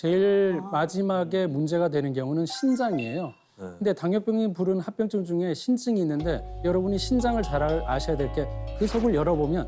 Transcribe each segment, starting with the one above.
제일 마지막에 문제가 되는 경우는 신장이에요. 근데 당뇨병이 부른 합병증 중에 신증이 있는데 여러분이 신장을 잘 아셔야 될 게 그 속을 열어보면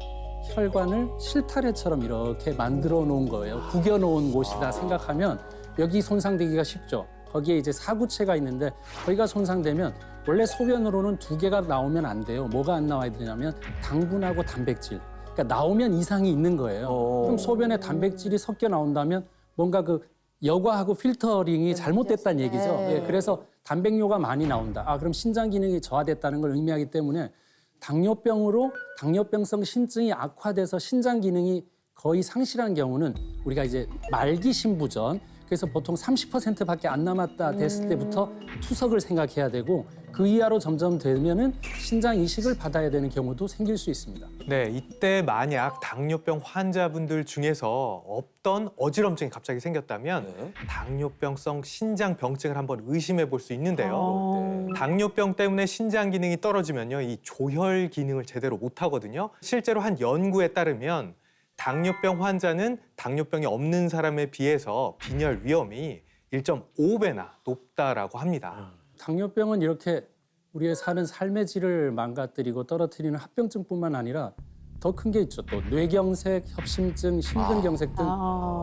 혈관을 실타래처럼 이렇게 만들어 놓은 거예요. 구겨 놓은 곳이다 생각하면 여기 손상되기가 쉽죠. 거기에 이제 사구체가 있는데 거기가 손상되면 원래 소변으로는 두 개가 나오면 안 돼요. 뭐가 안 나와야 되냐면 당분하고 단백질. 그러니까 나오면 이상이 있는 거예요. 그럼 소변에 단백질이 섞여 나온다면 뭔가 그 여과하고 필터링이 잘못됐다는 얘기죠. 예, 그래서 단백뇨가 많이 나온다. 그럼 신장 기능이 저하됐다는 걸 의미하기 때문에 당뇨병으로 당뇨병성 신증이 악화돼서 신장 기능이 거의 상실한 경우는 우리가 이제 말기 신부전, 그래서 보통 30%밖에 안 남았다 됐을 때부터 투석을 생각해야 되고 그 이하로 점점 되면은 신장 이식을 받아야 되는 경우도 생길 수 있습니다. 네, 이때 만약 당뇨병 환자분들 중에서 없던 어지럼증이 갑자기 생겼다면 당뇨병성 신장병증을 한번 의심해 볼 수 있는데요. 당뇨병 때문에 신장 기능이 떨어지면요, 이 조혈 기능을 제대로 못 하거든요. 실제로 한 연구에 따르면 당뇨병 환자는 당뇨병이 없는 사람에 비해서 빈혈 위험이 1.5배나 높다라고 합니다. 당뇨병은 이렇게 우리의 사는 삶의 질을 망가뜨리고 떨어뜨리는 합병증뿐만 아니라 더 큰 게 있죠. 또 뇌경색, 협심증, 심근경색 등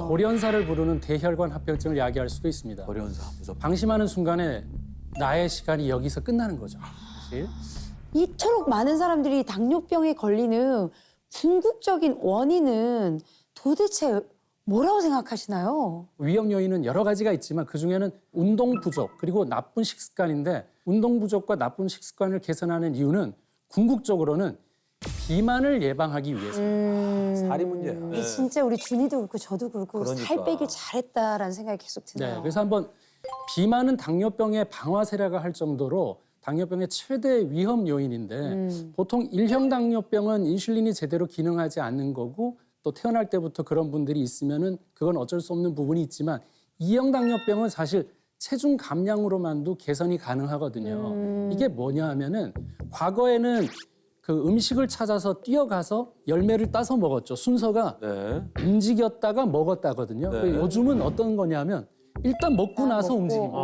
돌연사를 부르는 대혈관 합병증을 야기할 수도 있습니다. 돌연사, 무섭다. 방심하는 순간에 나의 시간이 여기서 끝나는 거죠. 사실. 이토록 많은 사람들이 당뇨병에 걸리는 궁극적인 원인은 도대체 뭐라고 생각하시나요? 위험 요인은 여러 가지가 있지만 그중에는 운동 부족 그리고 나쁜 식습관인데 운동 부족과 나쁜 식습관을 개선하는 이유는 궁극적으로는 비만을 예방하기 위해서입니다. 살이 문제야. 이게 진짜 우리 준이도 그렇고 저도 그렇고 그러니까. 살 빼길 잘했다라는 생각이 계속 드네요. 네, 그래서 한번 비만은 당뇨병의 방아쇠라고 할 정도로 당뇨병의 최대 위험 요인인데 보통 1형 당뇨병은 인슐린이 제대로 기능하지 않는 거고 또 태어날 때부터 그런 분들이 있으면은 그건 어쩔 수 없는 부분이 있지만 2형 당뇨병은 사실 체중 감량으로만도 개선이 가능하거든요. 이게 뭐냐 하면은 과거에는 그 음식을 찾아서 뛰어가서 열매를 따서 먹었죠. 순서가 움직였다가 먹었다거든요. 요즘은 어떤 거냐면 일단 먹고 나서 움직입니다.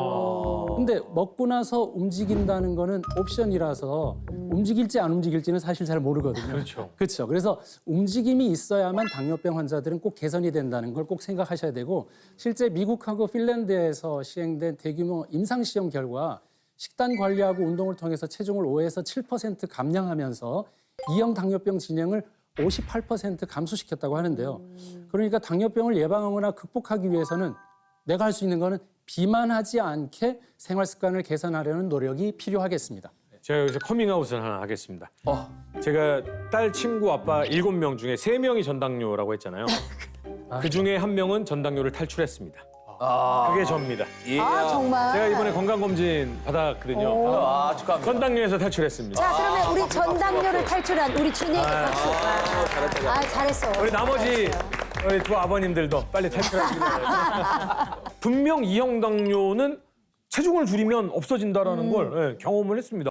근데 먹고 나서 움직인다는 거는 옵션이라서 움직일지 안 움직일지는 사실 잘 모르거든요. 그렇죠. 그래서 움직임이 있어야만 당뇨병 환자들은 꼭 개선이 된다는 걸 꼭 생각하셔야 되고 실제 미국하고 핀란드에서 시행된 대규모 임상시험 결과 식단 관리하고 운동을 통해서 체중을 5에서 7% 감량하면서 2형 당뇨병 진행을 58% 감소시켰다고 하는데요. 그러니까 당뇨병을 예방하거나 극복하기 위해서는 내가 할 수 있는 거는 비만하지 않게 생활 습관을 개선하려는 노력이 필요하겠습니다. 제가 여기서 커밍아웃을 하나 하겠습니다. 제가 딸 친구 아빠 7명 중에 3명이 전당뇨라고 했잖아요. 그중에 1명은 전당뇨를 탈출했습니다. 그게 접니다. 정말. 제가 이번에 건강검진 받았거든요. 축하합니다. 전당뇨에서 탈출했습니다. 자, 그러면 우리 전당뇨를 탈출한 우리 준이에게 박수. 잘했어. 우리 나머지 두 아버님들도 빨리 탈출하시길 바랍니다. 분명 2형 당뇨는 체중을 줄이면 없어진다는 걸 경험을 했습니다.